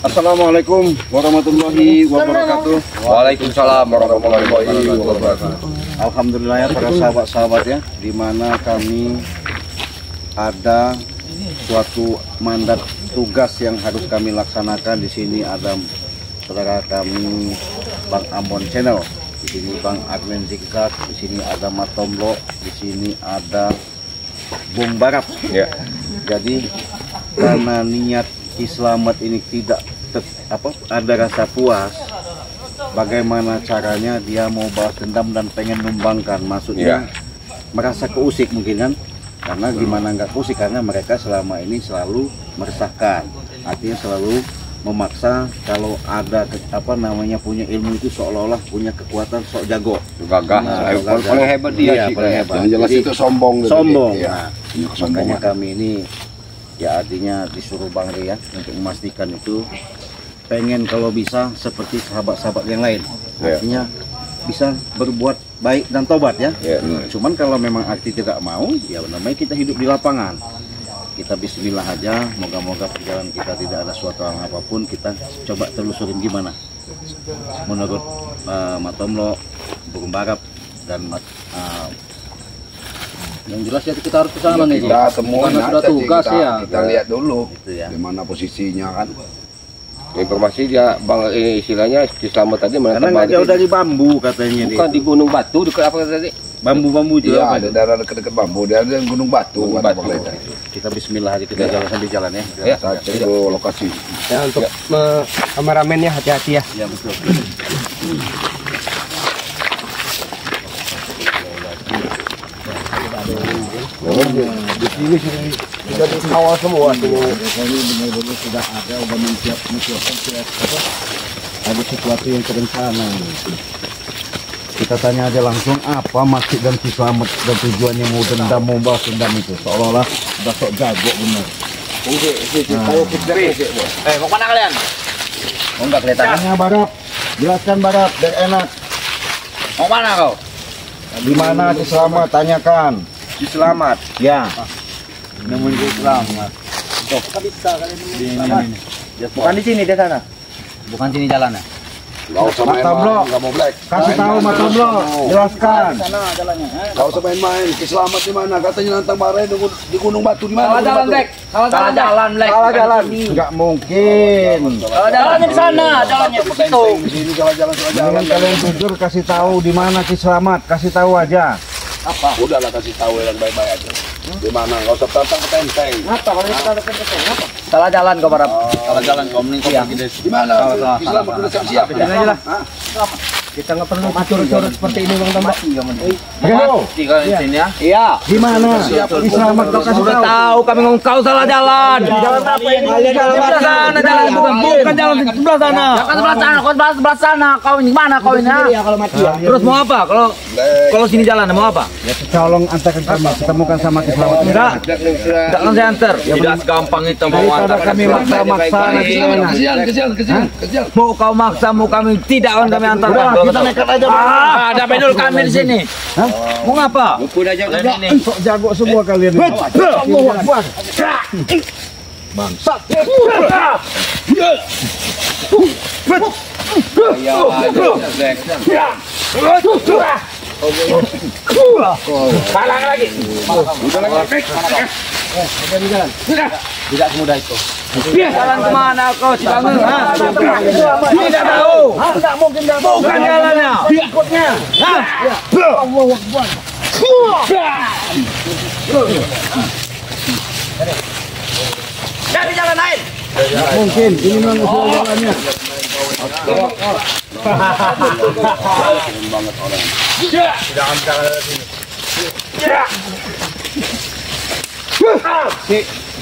Assalamualaikum warahmatullahi wabarakatuh. Waalaikumsalam warahmatullahi wabarakatuh. Alhamdulillah ya para sahabat-sahabat ya, di mana kami ada suatu mandat tugas yang harus kami laksanakan. Di sini ada saudara kami Bang Ambon Channel, di sini Bang Admin Zigzag, di sini ada Matomlo, di sini ada Bung Barap. Ya. Jadi karena niat Ki Slamet ini tidak ada rasa puas, bagaimana caranya dia mau balas dendam dan pengen numbangkan, maksudnya merasa keusik mungkin kan, karena gimana nggak keusik, karena mereka selama ini selalu meresahkan, artinya selalu memaksa kalau ada punya ilmu itu seolah-olah punya kekuatan, sok jago, gagah, paling hebat dia sih, paling hebat. Yang jelas itu sombong. Ya. Makanya kami ini ya artinya disuruh Bang Ria untuk memastikan itu, pengen kalau bisa seperti sahabat-sahabat yang lain, artinya bisa berbuat baik dan tobat ya. Cuman kalau memang arti tidak mau, ya namanya kita hidup di lapangan, kita bismillah aja, moga-moga perjalanan kita tidak ada suatu hal apapun, kita coba telusurin gimana menurut Matomlo, Bung Barap dan yang jelas ya kita harus ke sana nih. Kita temuin sudah tugas kita lihat dulu gitu ya, di mana posisinya kan. Informasi dia Bang, istilahnya Ki Slamet tadi karena nggak jauh dari bambu katanya. Bukan di Gunung Batu dekat apa tadi? Bambu-bambu itu iya, ada daerah dekat bambu, dia ada Gunung Batu. Kita bismillah aja, kita jalan sambil jalan ya. Kita cek lokasi. Ya, untuk kameramennya hati-hati ya. Ya betul. Di sini sudah dikawal semua tuh. Ini benar-benar sudah ada siap ada sesuatu yang terencana. Kita tanya aja langsung apa maksud dan Ki Slamet dan tujuannya mau dendam, mau balas dendam itu, seolah-olah udah sok jago bener. Mau mana kalian? Oh enggak kelihatan. Tanya Barap, jelaskan Barap, biar enak. Mau mana kau? Di mana Ki Slamet? Tanyakan. Ki Slamet. Ya. Nemuin Ki Slamet. Tuh. Ini. Bukan di sini, di sana. Bukan sini jalannya. Kau sama Matomlo, nggak mau black. kasih tahu Matomlo, jelaskan. Kau main Ki Slamet di mana? Katanya nantang Barai di Gunung Batu di mana? Salah jalan, Black. Salah jalan, Black. Salah jalan. Enggak mungkin. Jalannya di sana, jalannya ke situ. Di sini jalan-jalan. Jangan kalian jujur, kasih tahu di mana Ki Slamet, kasih tahu aja. Apa? Udahlah kasih tahu yang baik-baik aja. Di mana? Enggak usah tantang petenteng. Apa kalau kita ada petenteng? Apa? Salah jalan kau Barap. Salah jalan kau mending kau pergi Di mana? Ki Slamet udah siap-siap. Kita nggak perlu curut-curut seperti ini Bang Tambak. Ayo. Tinggal di sini ya. Iya. Di mana? Ki Slamet kau kasih Sudah tahu. tahu kami ngomong kau salah jalan. Jalan apa ini? Sebelah sana jalan bukan jalan sebelah sana. Jangan sebelah sana, kau sebelah sana. Kau ini mana kau ini? Kalau mati ya. Terus mau apa? Kalau sini jalan mau apa? Ya tolong antarkan kami, ketemukan sama Ki Slamet. Enggak kan saya antar. Tidak segampang itu mau Daripada antar. kami maksa-maksa nanti gimana? Kesian. Mau kau maksa, mau kami tidak akan kami antar. Kita nekat aja. Ada pedul kami di sini. Hah? Mau ngapa? Sok jago semua kalian. Allahu Akbar. Bangsat. Palang lagi. Tidak semudah itu. Jalan kemana kau Cibangun? Tidak tahu. Tidak mungkin dapat. Bukan jalannya. Ikutnya. Allahu Akbar. Cari jalan lain. Mungkin ini memang usul jalannya.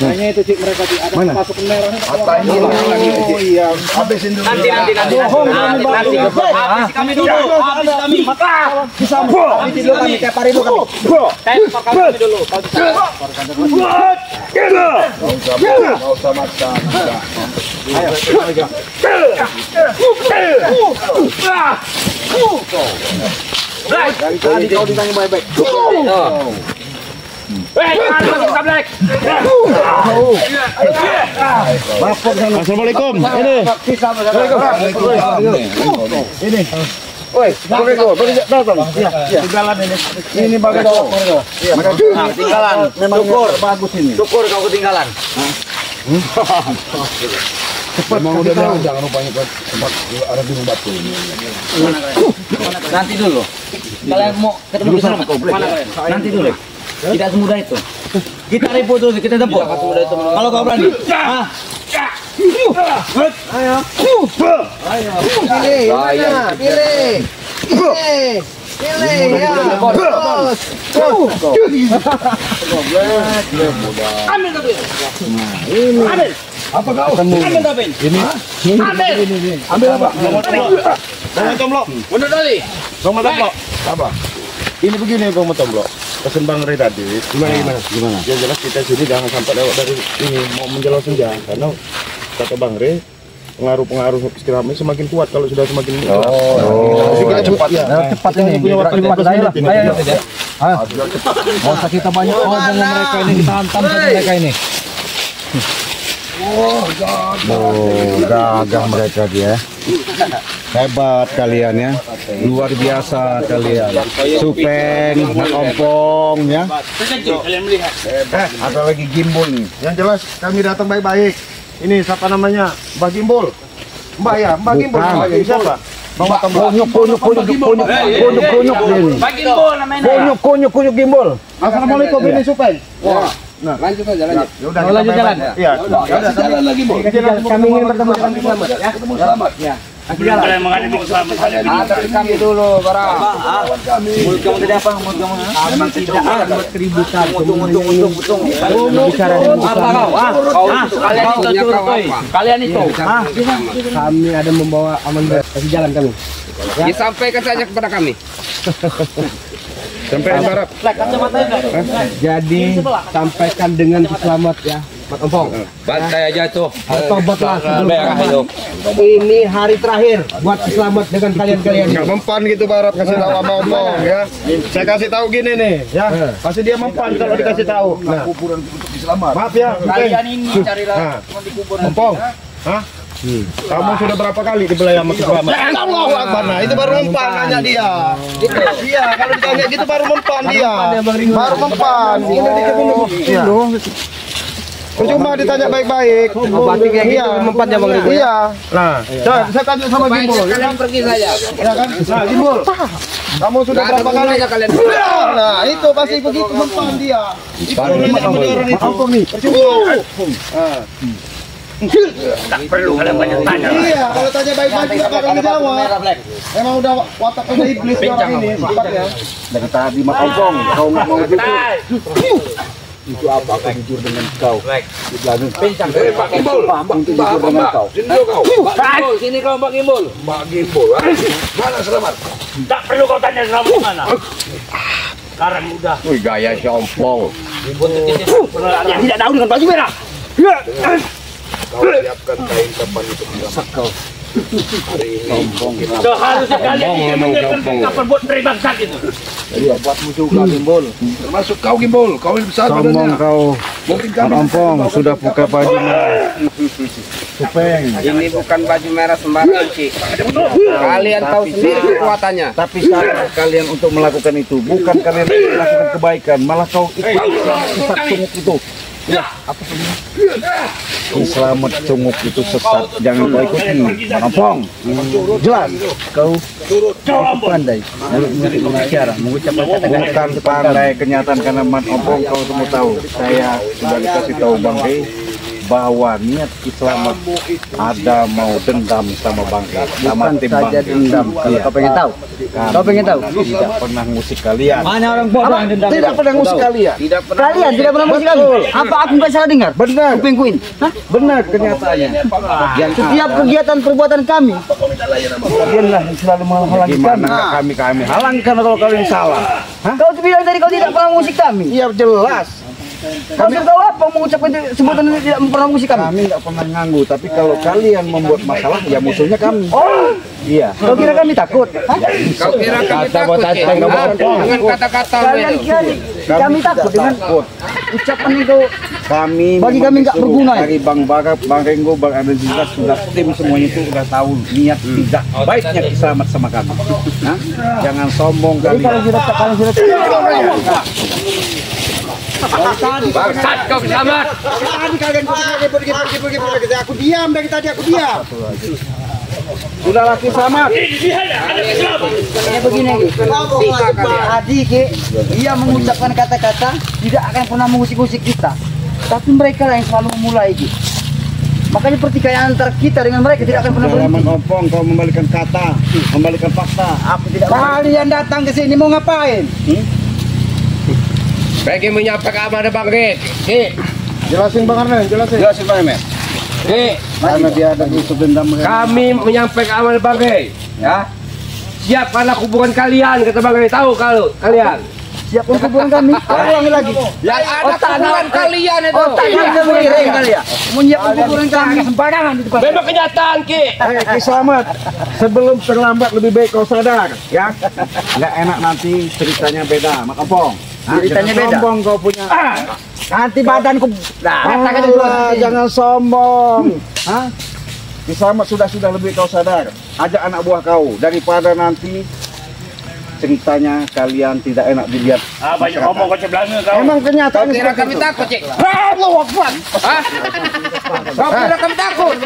Kayaknya itu cik mereka ada masuk merah. Oh iya, habisin dulu. Nanti. Habis kami dulu. Habis kami. Bisa habis dulu kami tiap hari dulu kami. Kami dulu. Nggak usah maksa. Dari tadi kau ditanya baik-baik. Assalamualaikum. Ini. Woi, ini bagus. Ketinggalan. Memang bagus ini. Syukur kau ketinggalan. Memang udah jangan rupanya ke tempat ada gunung batu ini. Nanti dulu. Kalian mau ketemu di sana? Nanti dulu. Tidak semudah itu. Kita ribut dulu, kita tepuk. Kalau kau berani. Ayo. Pilih ya. Ambil tapi. Ambil. Apa kau? Ambil tapi. Ini. Ambil apa? Tomblok. Mundur tadi. Tomblok. Apa? Ini begini Bang Tomblok. Pesan Bang Ray tadi. Gimana? Yang jelas kita sini jangan sampai lewat dari ini mau menjelang senja karena kata Bang Ray pengaruh kami semakin kuat kalau sudah semakin menjelang. Kita cepat ya. Cepat ini. Cepat saya lah. Ayo. Mau usah kita banyak omong mereka ini, kita hantam saja mereka ini. Gagah mereka dia. Hebat kalian ya. Luar biasa kalian. Supeng, ompong ya. Kalian melihat. Ada lagi gimbal nih. Yang jelas kami datang baik-baik. Ini siapa namanya? Mbak Gimbal. Mbak ya, Mbak Gimbal. Siapa? Kunyuk gimbal. Assalamualaikum ini Supeng. Wah. Nah, Lanjut aja, lanjut. ya udah Lanjut jalan. Iya. Jalan lagi, Bu. Kami ingin bertemu dengan selamat ya. Ketemu selamat. Ya. Kalian menghadapi keselamatan. Kami dulu, para. Mulut kamu tidak apa? Mulut kamu? Kami tidak buat keributan. Untung. Bicara dengan apa kau? Kalian itu. Kami ada membawa aman kasih jalan kami. Disampaikan saja kepada kami. Sampai barat. Jadi sampaikan dengan selamat ya, Mat Ompong. Bantai aja tuh. Tobatlah sebelum ini hari terakhir buat selamat dengan kalian-kalian. Nggak mempan gitu barat kasih tahu sama Ompong ya. Saya kasih tahu gini nih ya. Kasih dia mempan kalau dikasih tahu. Nah, Kuburan untuk diselamat. maaf ya. Kalian ini carilah dikubur. Ompong. Hah? Kamu sudah berapa kali dibelai sama selamat? Allahu Akbar. Nah, itu baru mempan nanya dia. Iya, kalau ditanya gitu baru mempan dia. Baru mempan. Iya. Cuma ditanya baik-baik. Iya, mempan ya Bang Ringo. Iya. Nah, saya tanya sama Gimbal. Kalian pergi saja. Ya kan? Nah, Gimbal. Kamu sudah berapa kali? Aja kalian. Nah, itu pasti begitu mempan dia. Itu orang itu. Ampun nih. Tak perlu kalian banyak tanya. Iya, kalau tanya baik-baik juga bakal dijawab. Emang udah wataknya iblis orang ini sifatnya. Dari tadi Mas Ompong, kau nggak mau jujur. Itu apa? Aku jujur dengan kau. Di belakang. Pincang. Pak Gimbal. Untuk jujur dengan kau. Sini kau. Pak Gimbal, sini kau Pak Gimbal. Mbak Gimbal. Mana selamat? Tak perlu kau tanya selamat di mana. Sekarang udah. Wih, gaya si Ompong. Yang tidak tahu dengan baju merah. Kau siapkan kain kapan itu kau. Hari ini Seharusnya kalian ini menyiapkan kapal buat beribangsat itu. Iya, buatmu juga Gimbal. termasuk kau Gimbal. Kau lebih besar Sombong badannya. kau. Mungkin kami Ompong sudah buka baju merah. Supeng. Ini bukan baju merah sembarangan, Ci. Kalian tahu sendiri kekuatannya. Tapi saat kalian untuk melakukan itu, bukan kalian melakukan kebaikan, malah kau ikut sesat cunguk itu. Ya, apa ini? Selamat cunguk itu sesat, jangan kau ikuti. Ompong, jelas kau pandai berbicara, mengucapkan kata-kata bukan pandai kenyataan karena Mat Ompong kau semua tahu. Saya sudah dikasih tahu Bang Rey bahwa niat Islam ada mau dendam sama Bang Rey, sama tim Bang Rey. dendam. Kalau kau pengen tahu. Kau pengen tahu? Tidak pernah ngusik kalian. Mana orang bodoh yang dendam? Tidak pernah ngusik kalian. Tidak pernah. Kalian tidak pernah musik kami. Apa aku nggak salah dengar? Benar. Kupingkuin. Hah? Benar kenyataannya. Setiap kegiatan perbuatan kami. Kalianlah yang selalu menghalangi kami. Kami halangkan kalau kalian salah. Kau bilang tadi kau tidak pernah musik kami. Iya jelas. Maksud kau apa mengucapkan sebutan ini tidak pernah musik kami? Kami nggak pernah nganggu, tapi kalau kalian membuat masalah, ya musuhnya kami. Oh, Iya. kau kira kami takut? Hah? Kau kira kami takut, Ci? Dengan kata-kata Kalian kira Kami takut dengan ucapan itu. Bagi kami nggak berguna. Dari Bang Baga, Bang Renggo, Bang Adenzila sudah tim semuanya itu sudah tahu niat tidak baiknya Kiselamat sama kami. Nah, jangan sombong Jadi kalian. kalau sudah Bangsat kau Kiselamat. Tadi kalian pergi. Aku diam dari tadi aku diam. Sudahlah Kiselamat. kayak begini. Tadi dia mengucapkan kata-kata tidak akan pernah mengusik-usik kita. Tapi mereka lah yang selalu memulai gitu. Makanya pertikaian antara kita dengan mereka tidak akan pernah Jangan berhenti. mengopong, kau membalikan kata, membalikan fakta. Aku tidak Kalian datang ke sini mau ngapain? Bagi menyampaikan amanah Bang Rik. Jelasin Bang Arnen, jelasin. Jelasin Bang Emet. Karena dia ada unsur dendam. Kami menyampaikan amanah Bang Rik. Ya. Siapkanlah kuburan kalian, kata Bang Rik. Tahu kalau kalian. siap untuk kuburan kami. Ulangi lagi. Yang ada kuburan kalian itu. Tanya mengiring kali ya. Menyiapkan kuburan kami. Sembarangan di depan. Memang kenyataan, Ki. Kiselamat, sebelum terlambat lebih baik kau sadar, ya. Nggak enak nanti ceritanya beda, Makopong. Ceritanya beda. Sombong kau punya. Nanti badanku. Jangan sombong. Hah? Kiselamat sudah lebih kau sadar. Ajak anak buah kau daripada nanti ceritanya kalian tidak enak dilihat. Banyak ngomong kau belanga kau. Emang kenyataannya Kira seperti kami itu. takut, Cik. Allahu Akbar. Hah? Kau kira kami takut?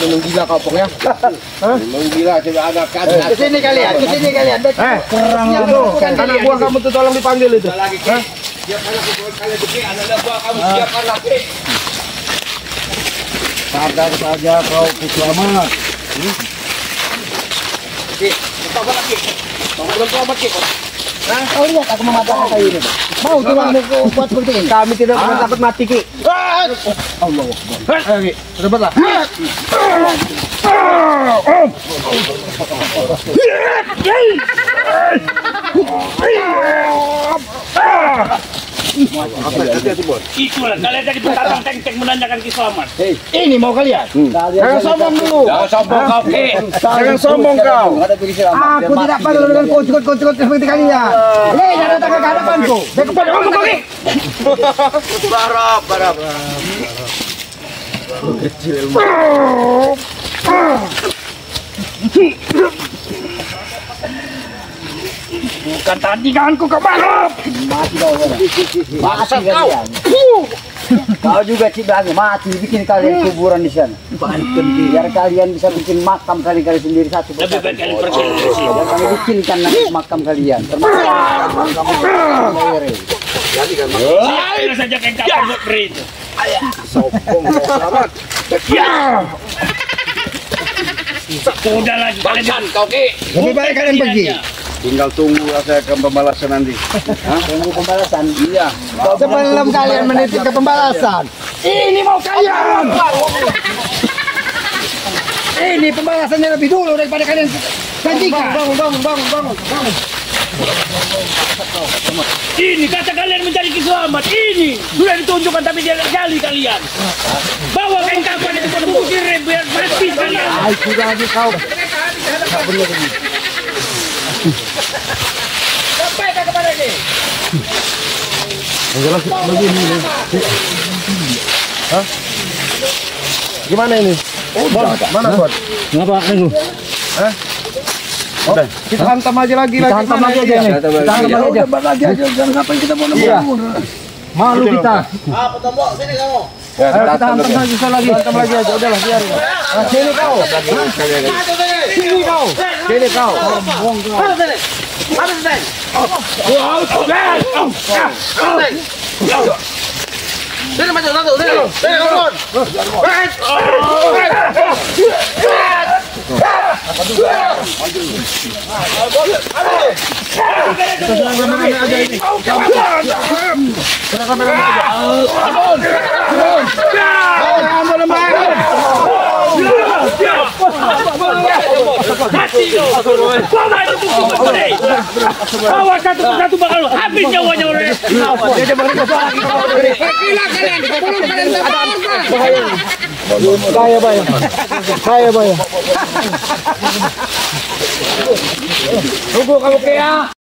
Gila kau pokoknya. Memang gila coba ada kan. Kesini kalian. Kurang itu. Anak buah kamu tuh tolong dipanggil itu. Sadar saja kau Kiselamat. Kau lihat aku mematahkan kayu ini. Mau tulangmu buat seperti ini. Kami tidak pernah takut mati Ki. Rebutlah. Itulah kalian jadi pendatang teng-teng menanyakan Kiselamat. Ini mau kalian. Jangan sombong dulu. Jangan sombong kau, Ki. Jangan sombong kau. Aku tidak perlu dengan kocok-kocok seperti kalian. Jangan datang ke hadapanku. Saya kepada kamu kaki. Barap. Bukan tadi kanku kau marah. Mati kalian. Kau juga Ciblangnya mati bikin kalian kuburan di sana. Biar kalian bisa bikin makam kalian sendiri satu Lebih baik kalian pergi dari sini. Dan kami bikinkan nanti makam kalian. Termasuk makam Lere. Saya saja kayak kapal buat beri itu. Sombong kau Selamat. Udah lagi kalian. Bangsat kau, Ki. Lebih baik kalian pergi. Tinggal tunggu saya akan pembalasan nanti. Tunggu pembalasan. Iya. Sebelum kalian menitip ke pembalasan. Ini mau kalian. Ini pembalasannya lebih dulu daripada kalian janjikan. Bangun. Ini kata kalian mencari Kiselamat. Ini sudah ditunjukkan tapi dia gali kalian. Bawa kain kapan itu pada bukir biar mati kalian. Sudah lagi kau. Sampaikan kepada ini. Gimana ini? Mana Bon? Ngapa Nenggu? Kita hantam aja lagi. Kita hantam lagi aja ini. Kita hantam lagi aja. Jangan ngapain kita mau Iya. Malu kita. Ya, kita hantam lagi lagi. Hantam lagi aja. Udahlah biarin. Sini kau. Sini kau. Bawa satu persatu bakal habis nyawanya orang. Gila kalian. Belum kalian tahu. Kaya ba yan? Kaya ba yan? Tunggu kamu kaya.